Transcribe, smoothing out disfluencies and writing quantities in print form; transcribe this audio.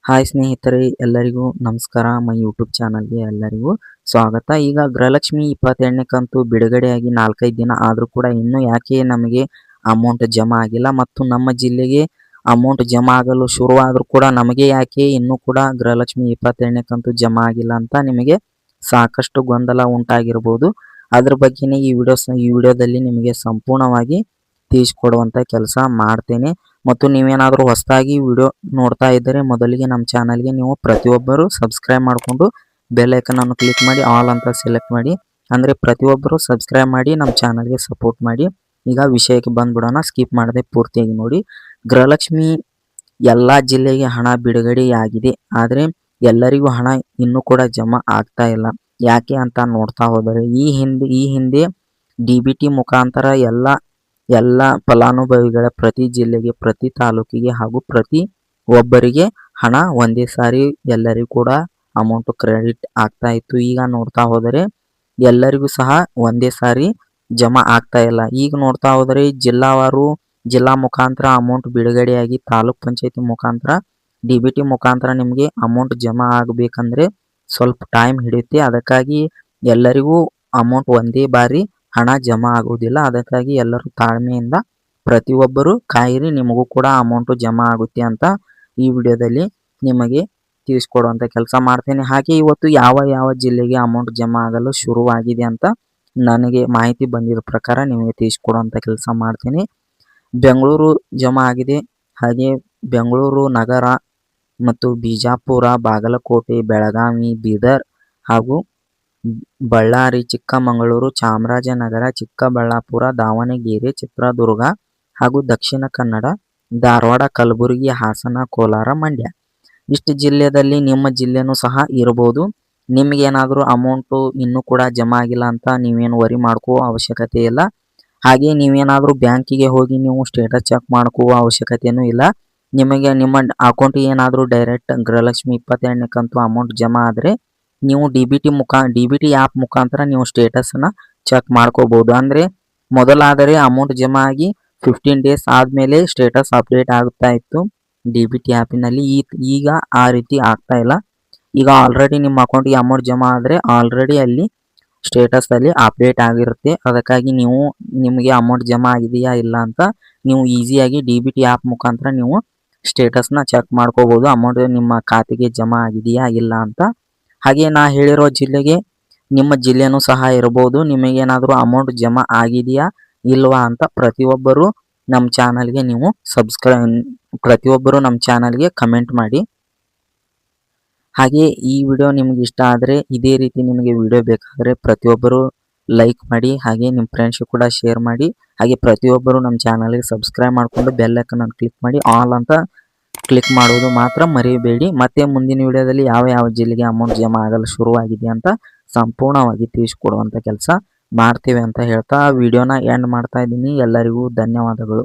Hi ಸ್ನೇಹಿತರೆ, ಎಲ್ಲರಿಗೂ ನಮಸ್ಕಾರ. ಮೈ ಯೂಟ್ಯೂಬ್ ಚಾನಲ್ಗೆ ಎಲ್ಲರಿಗೂ ಸ್ವಾಗತ. ಈಗ ಗೃಹಲಕ್ಷ್ಮಿ 22ನೇ ಕಂತು ಬಿಡುಗಡೆಯಾಗಿ 4-5 ದಿನ ಆದರೂ ಕೂಡ ಇನ್ನೂ ಯಾಕೆ ನಮಗೆ ಅಮೌಂಟ್ ಜಮಾ ಆಗಿಲ್ಲ ಮತ್ತು ನಮ್ಮ ಜಿಲ್ಲೆಗೆ ಅಮೌಂಟ್ ಜಮಾ ಆಗಲು ಶುರುವಾದರೂ ಕೂಡ ನಮಗೆ ಯಾಕೆ ಇನ್ನೂ ಕೂಡ ಗೃಹಲಕ್ಷ್ಮಿ 22ನೇ ಕಂತು ಜಮಾ ಆಗಿಲ್ಲ ಅಂತ ನಿಮಗೆ ಸಾಕಷ್ಟು ಗೊಂದಲ ಉಂಟಾಗಿರ್ಬೋದು. ಅದ್ರ ಬಗ್ಗೆನೇ ಈ ವಿಡಿಯೋದಲ್ಲಿ ನಿಮಗೆ ಸಂಪೂರ್ಣವಾಗಿ ತಿಳಿಸಿಕೊಡುವಂಥ ಕೆಲಸ ಮಾಡ್ತೇನೆ. ಮತ್ತು ನೀವೇನಾದರೂ ಹೊಸದಾಗಿ ವಿಡಿಯೋ ನೋಡ್ತಾ ಇದ್ದರೆ ಮೊದಲಿಗೆ ನಮ್ಮ ಚಾನಲ್ಗೆ ನೀವು ಪ್ರತಿಯೊಬ್ಬರು ಸಬ್ಸ್ಕ್ರೈಬ್ ಮಾಡಿಕೊಂಡು ಬೆಲ್ ಐಕನ್ ಅನ್ನು ಕ್ಲಿಕ್ ಮಾಡಿ ಆಲ್ ಅಂತ ಸೆಲೆಕ್ಟ್ ಮಾಡಿ. ಅಂದರೆ ಪ್ರತಿಯೊಬ್ಬರು ಸಬ್ಸ್ಕ್ರೈಬ್ ಮಾಡಿ ನಮ್ಮ ಚಾನಲ್ಗೆ ಸಪೋರ್ಟ್ ಮಾಡಿ. ಈಗ ವಿಷಯಕ್ಕೆ ಬಂದ್ಬಿಡೋಣ, ಸ್ಕಿಪ್ ಮಾಡದೆ ಪೂರ್ತಿಯಾಗಿ ನೋಡಿ. ಗೃಹಲಕ್ಷ್ಮಿ ಎಲ್ಲ ಜಿಲ್ಲೆಗೆ ಹಣ ಬಿಡುಗಡೆಯಾಗಿದೆ, ಆದರೆ ಎಲ್ಲರಿಗೂ ಹಣ ಇನ್ನೂ ಕೂಡ ಜಮಾ ಆಗ್ತಾ ಇಲ್ಲ. ಯಾಕೆ ಅಂತ ನೋಡ್ತಾ ಹೋದರೆ ಈ ಹಿಂದೆ DBT ಮುಖಾಂತರ ಎಲ್ಲ ಫಲಾನುಭವಿಗಳ ಪ್ರತಿ ಜಿಲ್ಲೆಗೆ, ಪ್ರತಿ ತಾಲೂಕಿಗೆ ಹಾಗೂ ಪ್ರತಿ ಒಬ್ಬರಿಗೆ ಹಣ ಒಂದೇ ಸಾರಿ ಎಲ್ಲರಿಗೂ ಕೂಡ ಅಮೌಂಟ್ ಕ್ರೆಡಿಟ್ ಆಗ್ತಾ ಇತ್ತು. ಈಗ ನೋಡ್ತಾ ಹೋದರೆ ಎಲ್ಲರಿಗೂ ಸಹ ಒಂದೇ ಸಾರಿ ಜಮಾ ಆಗ್ತಾ ಇಲ್ಲ. ಈಗ ನೋಡ್ತಾ ಹೋದರೆ ಜಿಲ್ಲಾ ಮುಖಾಂತರ ಅಮೌಂಟ್ ಬಿಡುಗಡೆಯಾಗಿ ತಾಲೂಕ್ ಪಂಚಾಯತಿ ಮುಖಾಂತರ DBT ಮುಖಾಂತರ ನಿಮಗೆ ಅಮೌಂಟ್ ಜಮಾ ಆಗಬೇಕಂದ್ರೆ ಸ್ವಲ್ಪ ಟೈಮ್ ಹಿಡಿಯುತ್ತೆ. ಅದಕ್ಕಾಗಿ ಎಲ್ಲರಿಗೂ ಅಮೌಂಟ್ ಒಂದೇ ಬಾರಿ ಹಣ ಜಮಾ ಆಗುವುದಿಲ್ಲ. ಅದಕ್ಕಾಗಿ ಎಲ್ಲರೂ ತಾಳ್ಮೆಯಿಂದ ಪ್ರತಿಯೊಬ್ಬರು ಕಾಯಿರಿ, ನಿಮಗೂ ಕೂಡ ಅಮೌಂಟ್ ಜಮಾ ಆಗುತ್ತೆ ಅಂತ ಈ ವಿಡಿಯೋದಲ್ಲಿ ನಿಮಗೆ ತಿಳಿಸ್ಕೊಡುವಂಥ ಕೆಲಸ ಮಾಡ್ತೇನೆ. ಹಾಗೆ ಇವತ್ತು ಯಾವ ಜಿಲ್ಲೆಗೆ ಅಮೌಂಟ್ ಜಮಾ ಆಗಲು ಶುರುವಾಗಿದೆ ಅಂತ ನನಗೆ ಮಾಹಿತಿ ಬಂದಿರೋ ಪ್ರಕಾರ ನಿಮಗೆ ತಿಳಿಸ್ಕೊಡುವಂಥ ಕೆಲಸ ಮಾಡ್ತೇನೆ. ಬೆಂಗಳೂರು ಜಮಾ ಆಗಿದೆ. ಹಾಗೆ ಬೆಂಗಳೂರು ನಗರ ಮತ್ತು ಬಿಜಾಪುರ, ಬಾಗಲಕೋಟೆ, ಬೆಳಗಾವಿ, ಬೀದರ್ ಹಾಗೂ ಬಳ್ಳಾರಿ, ಚಿಕ್ಕಮಗಳೂರು, ಚಾಮರಾಜನಗರ, ಚಿಕ್ಕಬಳ್ಳಾಪುರ, ದಾವಣಗೆರೆ, ಚಿತ್ರದುರ್ಗ ಹಾಗೂ ದಕ್ಷಿಣ ಕನ್ನಡ, ಧಾರವಾಡ, ಕಲಬುರಗಿ, ಹಾಸನ, ಕೋಲಾರ, ಮಂಡ್ಯ ಇಷ್ಟು ಜಿಲ್ಲೆಯಲ್ಲಿ ನಿಮ್ಮ ಜಿಲ್ಲೆನೂ ಸಹ ಇರಬಹುದು. ನಿಮಗೇನಾದರೂ ಅಮೌಂಟು ಇನ್ನೂ ಕೂಡ ಜಮಾ ಆಗಿಲ್ಲ ಅಂತ ನೀವೇನು ವರಿ ಮಾಡ್ಕೋ ಅವಶ್ಯಕತೆ ಇಲ್ಲ. ಹಾಗೆ ನೀವೇನಾದರೂ ಬ್ಯಾಂಕಿಗೆ ಹೋಗಿ ನೀವು ಸ್ಟೇಟಸ್ ಚೆಕ್ ಮಾಡ್ಕೋ ಅವಶ್ಯಕತೆಯೂ ಇಲ್ಲ. ನಿಮಗೆ ನಿಮ್ಮ ಅಕೌಂಟಿಗೆ ಏನಾದರೂ ಡೈರೆಕ್ಟ್ ಗೃಹಲಕ್ಷ್ಮಿ 22ನೇ ಕಂತು ಅಮೌಂಟ್ ಜಮಾ ಆದರೆ ನೀವು DBT ಆ್ಯಪ್ ಮುಖಾಂತರ ನೀವು ಸ್ಟೇಟಸನ್ನು ಚೆಕ್ ಮಾಡ್ಕೋಬೋದು. ಅಂದರೆ ಮೊದಲಾದರೆ ಅಮೌಂಟ್ ಜಮಾ ಆಗಿ 15 ಡೇಸ್ ಆದಮೇಲೆ ಸ್ಟೇಟಸ್ ಅಪ್ಡೇಟ್ ಆಗುತ್ತಾ ಇತ್ತು DBT ಆ್ಯಪಿನಲ್ಲಿ. ಈಗ ಆ ರೀತಿ ಆಗ್ತಾ ಇಲ್ಲ. ಈಗ ಆಲ್ರೆಡಿ ನಿಮ್ಮ ಅಕೌಂಟಿಗೆ ಅಮೌಂಟ್ ಜಮಾ ಆದರೆ ಆಲ್ರೆಡಿ ಅಲ್ಲಿ ಸ್ಟೇಟಸಲ್ಲಿ ಅಪ್ಡೇಟ್ ಆಗಿರುತ್ತೆ. ಅದಕ್ಕಾಗಿ ನಿಮಗೆ ಅಮೌಂಟ್ ಜಮಾ ಆಗಿದೆಯಾ ಇಲ್ಲ ಅಂತ ನೀವು ಈಸಿಯಾಗಿ DBT ಆ್ಯಪ್ ಮುಖಾಂತರ ನೀವು ಸ್ಟೇಟಸ್ನ ಚೆಕ್ ಮಾಡ್ಕೋಬೋದು, ಅಮೌಂಟ್ ನಿಮ್ಮ ಖಾತೆಗೆ ಜಮಾ ಆಗಿದೆಯಾ ಇಲ್ಲ ಅಂತ. ಹಾಗೆ ನಾ ಹೇಳಿರೋ ಜಿಲ್ಲೆಗೆ ನಿಮ್ಮ ಜಿಲ್ಲೆನೂ ಸಹ ಇರಬಹುದು. ನಿಮಗೇನಾದರೂ ಅಮೌಂಟ್ ಜಮಾ ಆಗಿದೆಯಾ ಇಲ್ವಾ ಅಂತ ಪ್ರತಿಯೊಬ್ಬರು ನಮ್ಮ ಚಾನಲ್ಗೆ ಕಮೆಂಟ್ ಮಾಡಿ. ಹಾಗೆ ಈ ವಿಡಿಯೋ ನಿಮಗೆ ಇಷ್ಟ ಆದರೆ ಇದೇ ರೀತಿ ನಿಮಗೆ ವಿಡಿಯೋ ಬೇಕಾದರೆ ಪ್ರತಿಯೊಬ್ಬರು ಲೈಕ್ ಮಾಡಿ, ಹಾಗೆ ನಿಮ್ಮ ಫ್ರೆಂಡ್ಸ್ಗೂ ಕೂಡ ಶೇರ್ ಮಾಡಿ. ಹಾಗೆ ಪ್ರತಿಯೊಬ್ಬರು ನಮ್ಮ ಚಾನಲ್ಗೆ ಸಬ್ಸ್ಕ್ರೈಬ್ ಮಾಡಿಕೊಂಡು ಬೆಲ್ ಐಕನ್ ಕ್ಲಿಕ್ ಮಾಡಿ ಆಲ್ ಅಂತ ಕ್ಲಿಕ್ ಮಾಡುವುದು ಮಾತ್ರ ಮರೆಯಬೇಡಿ. ಮತ್ತೆ ಮುಂದಿನ ವಿಡಿಯೋದಲ್ಲಿ ಯಾವ ಜಿಲ್ಲೆಗೆ ಅಮೌಂಟ್ ಜಮಾ ಆಗಲು ಶುರುವಾಗಿದೆ ಅಂತ ಸಂಪೂರ್ಣವಾಗಿ ತಿಳಿಸಿಕೊಡುವಂಥ ಕೆಲಸ ಮಾಡ್ತೇವೆ ಅಂತ ಹೇಳ್ತಾ ವಿಡಿಯೋನ ಎಂಡ್ ಮಾಡ್ತಾ ಇದ್ದೀನಿ. ಎಲ್ಲರಿಗೂ ಧನ್ಯವಾದಗಳು.